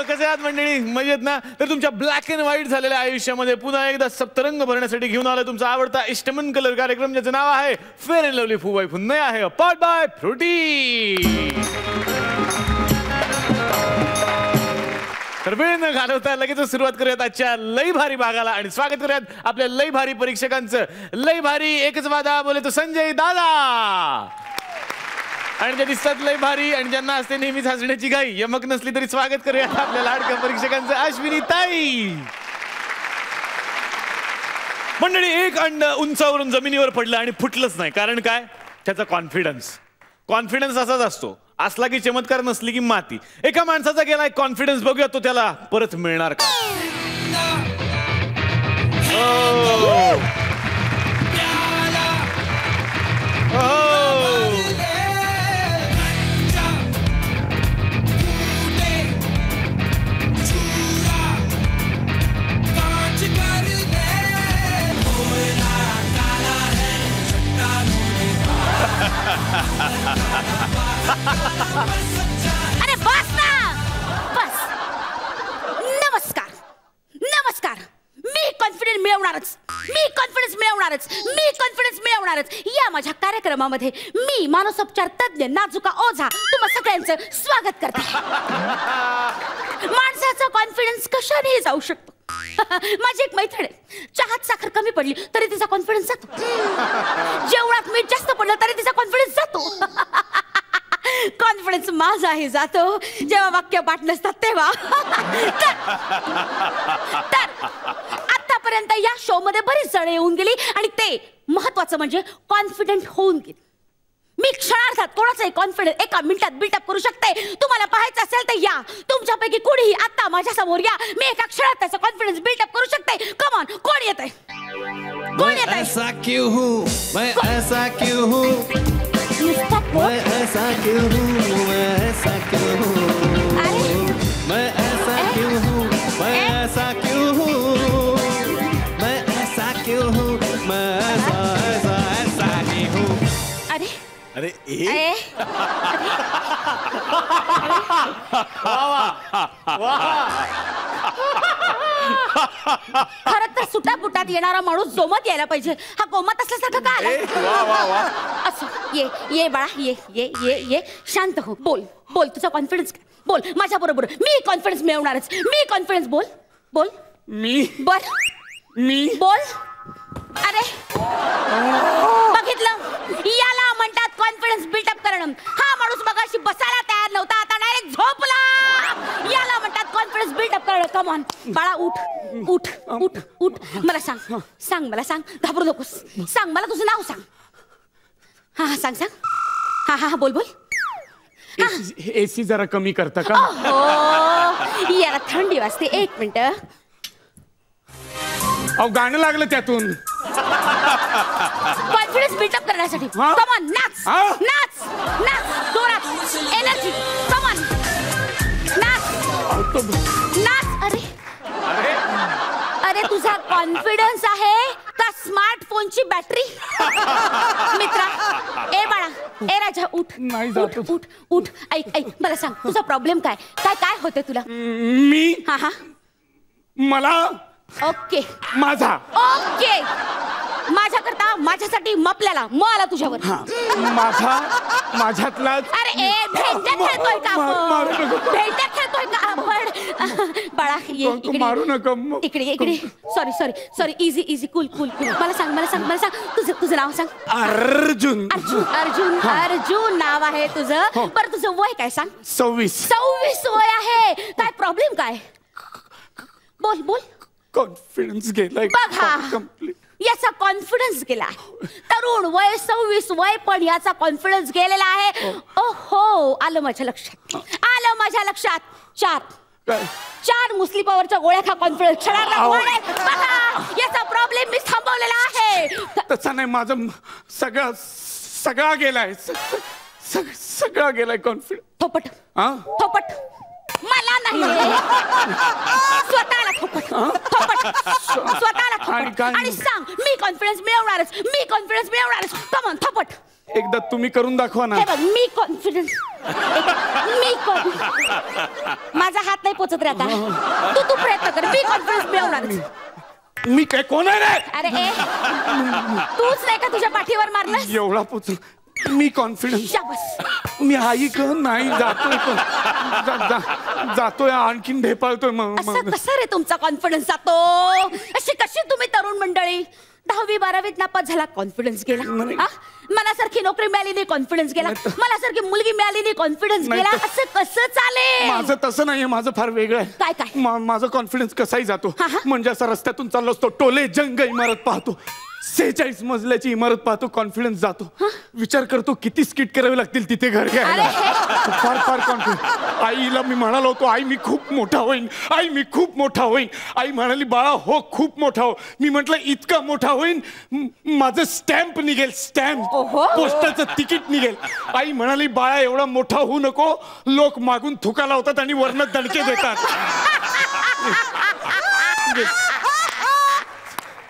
कसे आहात मंडळी? मजेत ना? तर तुमच्या ब्लॅक अँड व्हाईट झालेल्या आयुष्यामध्ये पुन्हा एकदा सप्तरंग भरण्यासाठी घेऊन आला तुमचा आवडता इष्टमन कलर कार्यक्रम, ज्याचं नाव आहे फेअर अँड लवली फू बाय फुन्नय आहे पॉट बाय फ्रुटी. तर वेळ न घालवता लगेच सुरुवात करूयात आजच्या लई भारी भागाला आणि स्वागत करूयात आपल्या लई भारी परीक्षकांचं. लई भारी एकच वादा बोले तो संजय दादा, आणि ज्या दिसतात लई भारी आणि ज्यांना असते नेहमीच हसण्याची घाई, यमक नसली तरी स्वागत करूयात आपल्या लाडक्या परीक्षकांचं अश्विनी ताई. मंडळी, एक अंड उंचावरून जमिनीवर पडलं आणि फुटलंच नाही. कारण काय? त्याचा कॉन्फिडन्स. कॉन्फिडन्स असाच असतो, असला की चमत्कार, नसली की माती. एका माणसाचा गेलाय कॉन्फिडन्स, बघूया तो त्याला परत मिळणार का. अरे बस ना, बस. नमस्कार, नमस्कार. मी कॉन्फिडन्स मिळवणारच, मी कॉन्फिडन्स मिळवणारच, मी कॉन्फिडन्स मिळवणारच. या माझ्या कार्यक्रमामध्ये मी मानसोपचार तज्ञ नाजुका ओझा तुम्हा सगळ्यांचं स्वागत करते. माणसाचा कॉन्फिडन्स कशानेही जाऊ शकतो. माझी एक मैत्रीण आहे, चहात साखर कमी पडली तरी तिचा कॉन्फिडन्स जातो, जेवणात मीठ जास्त पडलं तरी तिचा कॉन्फिडन्स जातो. कॉन्फिडन्स माझाही जातो जेव्हा वाक्य पाठ नसतात तेव्हा. तर आतापर्यंत या शो मध्ये बरीच जण येऊन गेली आणि ते महत्वाचं म्हणजे कॉन्फिडंट होऊन गेली. मी क्षणार्धात कोणाचाही कॉन्फिडन्स एका मिनिटात बिल्टअप करू शकते. तुम्हाला पाहायचं असेल तर या, तुमच्यापैकी कोणीही आता माझ्या समोर या, मी एका क्षणात त्याचा कॉन्फिडन्स बिल्टअप करू शकते. कम ऑन, कोण येतंय? कोण येतंय? ऐसा क्यों हूँ मैं, ऐसा क्यों हूँ मैं, ऐसा क्यों हूँ मैं, ऐसा क्यों हूँ मैं, ऐसा क्यों हूँ मैं, ऐसा क्यों हूँ मैं, ऐसा क्यों हूँ मैं, ऐसा ऐसा ऐसा नहीं हूँ. अरे अरे खरं तर सुटापुटात येणारा माणूस जोमत यायला पाहिजे. हा गोमत असल्यासारखं का आला? असं ये ये बाळा, ये ये ये ये शांत हो. बोल बोल, तुझा कॉन्फिडन्स बोल माझ्या बरोबर. मी कॉन्फिडन्स मिळवणारच, मी कॉन्फिडन्स. बोल बोल. मी बोल. अरे बघितलं, याला म्हणतात कॉन्फिडन्स बिल्टअप करणं. हा माणूस मगाशी बसायला तयार नव्हता, आता डायरेक्ट झोपला. याला म्हणतात कॉन्फिडन्स बिल्टअप करणं. कम ऑन बाळा, उठ उठ उठ उठ. मला सांग, सांग मला, सांग, घाबरू नकोस. सांग मला तुझं नाव सांग. हा हा सांग सांग. हा हा बोल बोल. एसी जरा कमी करता का? हो, याला थंडी वाजते. एक मिनिट. अहो, गाणं लागलं त्यातून. कॉन्फिडन्स बिल्टअप करण्यासाठी. कम ऑन, नाच नाच नाच जोरात, एनर्जी. कम ऑन, नाच नाच. अरे अरे तुझा कॉन्फिडन्स आहे का स्मार्टफोनची बॅटरी? मित्रा, ए बाळा, ए राजा, उठ उठ उठ उठ. ऐक ऐक, मला सांग तुझा प्रॉब्लेम काय? काय काय होते तुला? मी हा हा मला ओके, माझा ओके, माझ्याकरता, माझ्यासाठी, मपल्याला म आला तुझ्यावर. माझा माझ्यातला. अरे ए, भेंड्या खेळतोय का आपण? भेंड्या खेळतोय का आपण? बाळा ये इकडे, मारू नका. इकडे इकडे. Sorry sorry sorry. Easy easy, cool cool cool. मला सांग, मला सांग, मला सांग तुझं नाव सांग. अर्जुन. अर्जुन अर्जुन अर्जुन नाव आहे तुझं. बरं तुझं वय काय सांग? 26. 26 वय आहे. काय प्रॉब्लेम काय? बोल बोल. कॉन्फिडन्स गेलाय बघा, कंप्लीट. याचा कॉन्फिडन्स गेला. तरुण वय 26 वय, पण याचा कॉन्फिडन्स गेलेला आहे. ओहो, आलं माझ्या लक्षात, आलं माझ्या लक्षात. 4 मुस्लिम पॉवरच्या गोळ्या खा, कॉन्फिडन्स क्षणाला वाढेल. बघा, याचा प्रॉब्लेम मी थांबवलेला आहे. तसा नाही, माझं सगळा गेलाय, सगळा गेलाय कॉन्फिडन्स. थोपट थोपट. मला नाही, स्वतःला थोपट थोपट, स्वतःला थोपट. आणि सांग, मी कॉन्फिडन्स मिळवणारच, मी कॉन्फिडन्स मिळवणारच. कम ऑन, थोपट. एकदा तुम्ही करून दाखवा ना. हे बघ, मी कॉन्फिडन्स मी माझा हात नाही पोचत रे आता. तू प्रयत्न कर, मी कॉन्फिडन्स मिळवणार. मी काय कोण आहे रे? अरे तूच नाही का तुझ्या पाठीवर मारलं? एवढा पोचलो मी कॉन्फिडन्स. मी आई नाही जातोय पण जातोय आणखीन ढेपाळतोय. असं कसं रे तुमचा कॉन्फिडन्स जातो? अशी कशी तुम्ही तरुण मंडळी 10वी 12वीत नापास झाला, कॉन्फिडन्स गेला. मनासारखी नोकरी मिळाली नाही, कॉन्फिडन्स गेला. मनासारखी मुलगी मिळाली नाही, कॉन्फिडन्स गेला. असं कसं चालेल? माझं तसं नाहीये, माझं फार वेगळं आहे. काय काय? माझा कॉन्फिडन्स कसाही जातो. म्हणजे असा रस्त्यातून चाललो असतो, टोले जंग इमारत पाहतो, 46 मजल्याची इमारत पाहतो, कॉन्फिडन्स जातो. विचार करतो किती स्किट करावे लागतील तिथे घर घ्यायला. फार फार कॉन्फिडन्स. आईला मी म्हणालो होतो, आई मी खूप मोठा होईन, आई मी खूप मोठा होईन. आई म्हणाली बाळा हो खूप मोठा हो. मी म्हटलं इतका मोठा होईन माझं स्टॅम्प निघेल, स्टॅम्प पोस्टाचं तिकीट निघेल. आई म्हणाली बाळा एवढा मोठा होऊ नको, लोक मागून थुका लावतात आणि वरनं दणके देतात.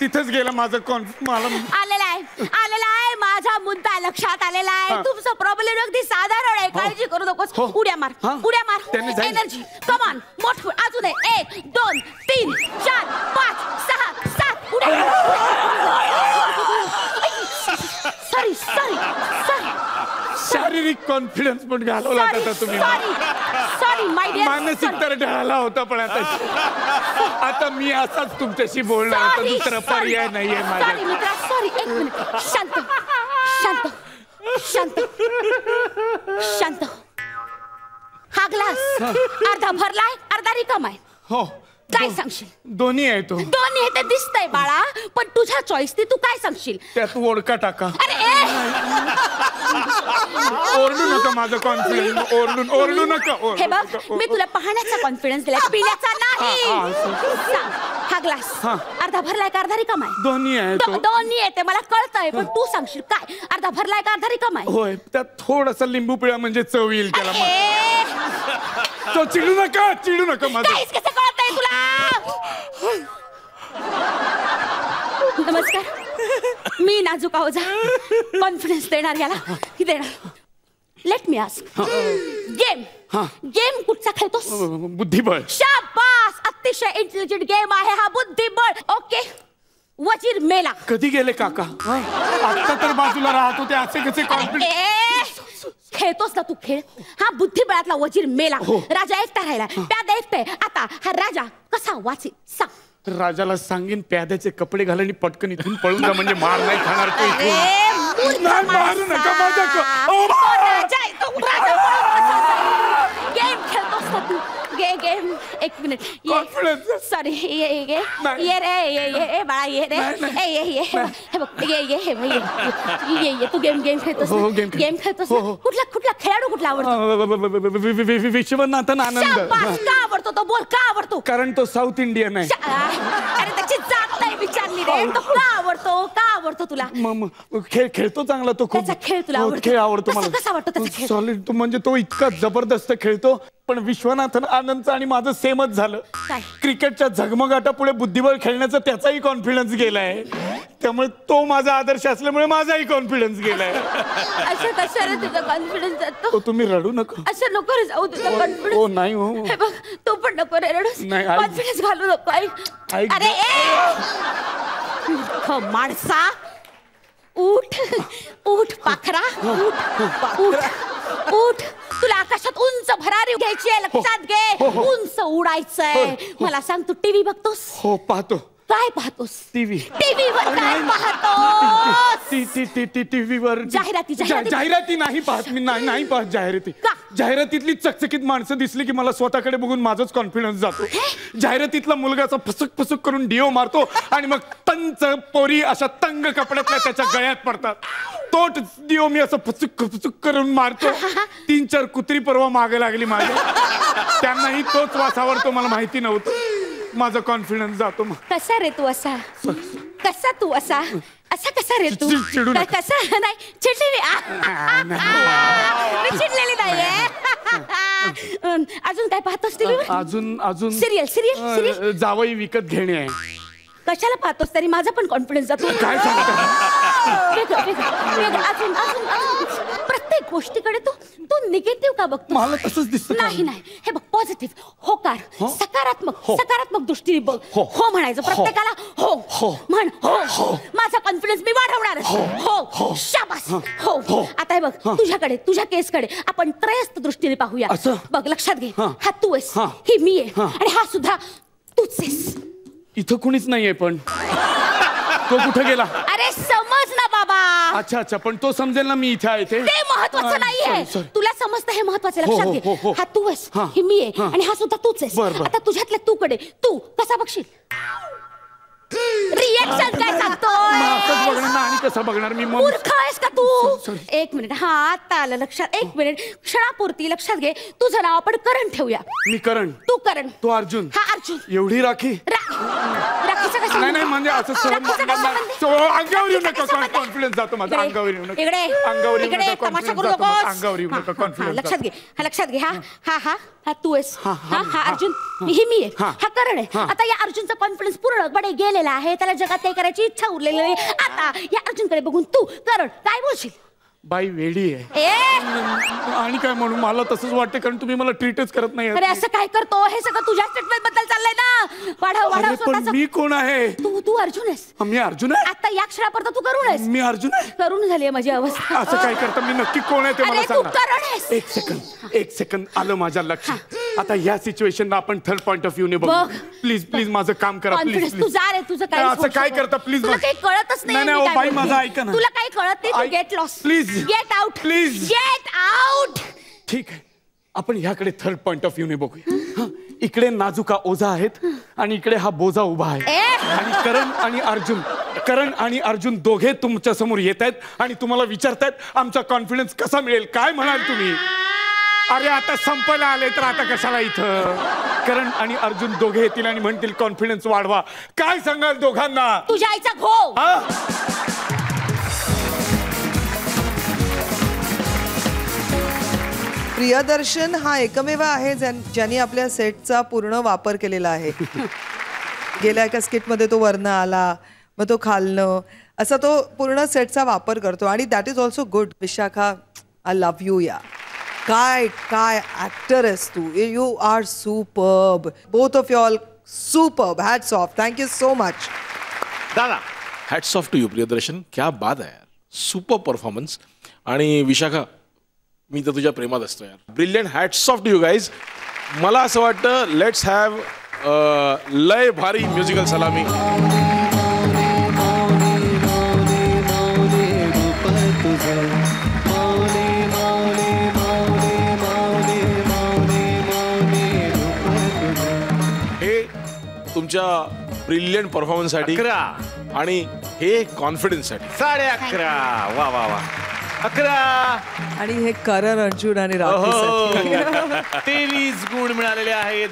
तिथंच गेला माझं मला आलेला आहे माझा मुद्दा लक्षात आलेला आहे. तुमचं प्रॉब्लेम अगदी साधारण आहे, काळजी करू नकोस. उड्या मार, उड्या मार, एनर्जी कम ऑन. मोठ अजून 1 2 3 4 5 6 7 उड्या. Sorry sorry sorry. शारीरिक कॉन्फिडन्स पण घालवला होता तुम्ही. Sorry my dear. मानसिक तर ढळाला होता पण आता मी असाच तुमच्याशी बोलणार. आता दुसरा पर्याय नाहीये माझ्या. सॉरी मित्रा, सॉरी. एक मिनिट, शांत शांत शांत शांत. हा ग्लास अर्धा भरलाय, अर्धा रिकामा आहे. हो काय सांगशील? दोन्ही आहे तो. दोन्ही आहे ते दिसतंय बाळा, पण तुझ्या चॉईस तू काय सांगशील? त्यात ओळखा टाका. अरे ओरडू नका माझं कॉन्फिडन्स. ओरडू नका. हे बघ, मी तुला पाहण्याचा कॉन्फिडन्स दिला, पिण्याचा नाही. हा ग्लास अर्धा भरलाय का अर्धा रिकामा आहे? दोन्ही आहे. दोन्ही आहे ते मला कळतंय, पण तू सांगशील काय? अर्धा भरलाय का अर्धा रिकामा आहे? होय, त्यात थोडासा लिंबू पिळा म्हणजे चव येईल त्याला. तो चिडू नका माझं. काहीच कसं कळतंय तुला? नमस्कार, मी नाजूक आवाजा कॉन्फिडन्स देणार याला देणार. लेट मी आस्क, गेम कुठचा खेळतोस? बुद्धिबळ. शाबास, अतिशय इंटेलिजंट गेम आहे हा, बुद्धिबळ. ओके, वजीर मेला. कधी गेले काका? आता तर बाजूला राहत होते, असे कसे कॉन्फिडन्स? खेळतोस ना तू खेळ? हा बुद्धिबळातला वजीर मेला. राजा एकटा राहिला, प्यादा एकटे. आता हा राजा कसा वाचेल सांग? राजाला सांगेन प्याद्याचे कपडे घाल आणि पटकन इथून पळून जा, म्हणजे मार नाही खाणार तो इथून. मारू नका माझ्या. गेम खेळतोस ना तू? गेम. एक मिनिट, सॉरी. ये रे बाळा, ये रे. हे बघ, ये तू गेम खेळतोस. गेम खेळतोस. कुठला खेळाडू कुठला आवडतो? विश्वनाथन आनंद. का आवडतो तो? बोल, का आवडतो? कारण तो साऊथ इंडियन आहे. अरे त्याची जात नाही विचारली रे. तो का आवडतो तुला? खेळतो चांगला तो खूप. खेळ तुला आवडतो? खेळ आवडतो मला. कसा वाटतो त्याचा खेळ? सॉलिड. तो म्हणजे तो इतका जबरदस्त खेळतो. पण विश्वनाथन आनंदचं आणि माझं सेमच झालं. क्रिकेटच्या झगमगाटापुढे बुद्धिबळ खेळण्याचा त्याचाही कॉन्फिडन्स गेलाय. त्यामुळे तो माझा आदर्श असल्यामुळे माझाही कॉन्फिडन्स गेलाय. असं कसं रे तुझा कॉन्फिडन्स जातो? तुम्ही रडू नका. असं नको रे जाऊ तुझा कॉन्फिडन्स. हो नाही हो. हे बघ, तू पण नको रे रडूस. कॉन्फिडन्स घालू नको. अरे माणसा, उठ पाखरा, उठ. तुला आकाशात उंच भरारी घ्यायची आहे, लक्षात घे. उंच उडायचंय. मला सांग, तू टीव्ही बघतोस? हो पाहतो. काय पाहतोस? टीव्हीवर काय पाहतोस? टीव्हीवर जाहिराती नाही पाहत मी. नाही पाहत जाहिराती. जाहिरातीतली चकचकीत माणसं दिसली की मला स्वतःकडे बघून माझाच कॉन्फिडन्स जातो. जाहिरातीतला मुलगा असा फसक करून डिओ मारतो आणि मग तंच पोरी अशा तंग कपड्यातल्या त्याच्या गळ्यात पडतात. तोच डिओ मी असं फसुक करून मारतो. 3-4 कुत्री परवा मागे लागली माझ्या. त्यांनाही तोच वास आवडतो, मला माहिती नव्हतं. माझा कॉन्फिडन्स जातो. कसा रे तू असा? असा कसा रे तू? कसा नाही चिडलेली नाहीये. अजून काय पाहतोस टीव्हीवर? अजून सिरियल जावई विकत घेणे आहे. कशाला पाहतोस? तरी माझा पण कॉन्फिडन्स जातो. काय सांगता? अजून प्रत्येक गोष्टीकडे तू निगेटिव्ह का बघतो? मला तसंच दिसतं. नाही नाही, हे बघ पॉझिटिव्ह होकार, सकारात्मक दृष्टीने बघ. हो म्हणायचं प्रत्येकाला. हो म्हण. हो माझा कॉन्फिडन्स मी वाढवणार. हो शाबास. हो आता हे बघ तुझ्या केसकडे आपण त्रयस्थ दृष्टीने पाहूया. बघ लक्षात घे, हा तू आहेस, ही मी आहे आणि हा सुद्धा तूच आहेस. इथं कुणीच नाहीये पण तो कुठे गेला? अरे समज ना बाबा. अच्छा पण तो समजेल ना मी इथे आहे ते महत्वाचं नाहीये. तुला समजतं हे महत्वाचं. लक्षात घे, हा तू आहेस, ही मी आहे आणि हा सुद्धा तूच आहेस. आता तुझ्यातल्या तूकडे तू कसा बघशील? रिएक्शन काय सांगतोय? आणि कसं बघणार मी? मूर्ख आहेस का तू? एक मिनिट, हा आता आलं लक्षात. एक मिनिट, क्षणापुरती लक्षात घे. तुझं नाव आपण करण ठेवूया. मी करण, तू करण, तो अर्जुन. हा अर्जुन. एवढी राखी? राखीचं कसं? नाही म्हणजे असं अंगावर येऊ नका. कॉन्फिडन्स जातो माझा. अंगावर येऊ नका. इकडे तमाशा करू नकोस. अंगावर येऊ नका. कॉन्फिडन्स लक्षात घे. हा तू आहेस, हा अर्जुन, ही मी आहे, हा करण आहे. आता या अर्जुनचा कॉन्फिडन्स पूर्णपणे गेलेला आहे. त्याला जगात काही करायची इच्छा उरलेली नाही. आता या अर्जुनकडे बघून तू करण काय बोलशील? बाई वेडी आहे. आणि काय म्हणून मला तसंच वाटतं, कारण तुम्ही मला ट्रीटच करत नाही. अरे असं काय करतो? हे सगळं तुझ्या स्टेटमेंट बद्दल चाललंय ना. वाढव पण मी कोण आहे? तू अर्जुन आहेस. मी अर्जुन आहे. आता या क्षणापर्यंत तू करून आहेस. मी अर्जुन आहे. करून झाली आहे माझी अवस्था. असं काय करता? मी नक्की कोण आहे ते मला तू करण आहेस. एक सेकंद आलं माझ्या लक्षात. आता या सिच्युएशनला आपण थर्ड पॉइंट ऑफ व्ह्यूने बघू. प्लीज माझं काम करा. प्लीज तू जा रे. तुझं काय असं काय करता? प्लीज तुला काही कळतच नाही. बाई माझं ऐका ना. तुला काही कळत नाही. Get lost. Please get out. Please get out. ठीक आहे, आपण ह्याकडे थर्ड पॉइंट ऑफ व्ह्यूने बघूया. इकडे नाजुका ओझा आहेत आणि इकडे हा बोजा उभा आहे. आणि करण आणि अर्जुन दोघे तुमच्या समोर येत आहेत आणि तुम्हाला विचारतायत आमचा कॉन्फिडन्स कसा मिळेल. काय म्हणाल तुम्ही? अरे आता संपायला आले तर आता कशाला इथं? करण आणि अर्जुन दोघे येतील आणि म्हणतील कॉन्फिडन्स वाढवा. काय सांगाल दोघांना? तुझ्या आईचा घो. प्रियदर्शन हा एकमेव आहे ज्यांनी आपल्या सेटचा पूर्ण वापर केलेला आहे. गेल्या एका स्किटमध्ये तो वरनं आला, मग तो खालनं, असा तो पूर्ण सेटचा वापर करतो आणि that is also good. Vishakha, I love you. या काय ऍक्टर आहेस तू. You are superb. Both of you all superb. Hats off. Thank you so much दादा. Hats off to you Priyadarshan. क्या बात आहे यार. Super performance. आणि विशाखा, मी तर तुझ्या प्रेमात असतो यार. Brilliant. Hats off to you guys. मला असं वाटतं लेट्स हॅव लय भारी म्युझिकल सलामी. हे तुमच्या ब्रिलियंट परफॉर्मन्ससाठी आणि हे कॉन्फिडन्ससाठी 11:30. वा वा वा. 11 आणि हे करण, अर्जुन आणि राखीसाठी 23 गुण मिळालेले आहेत.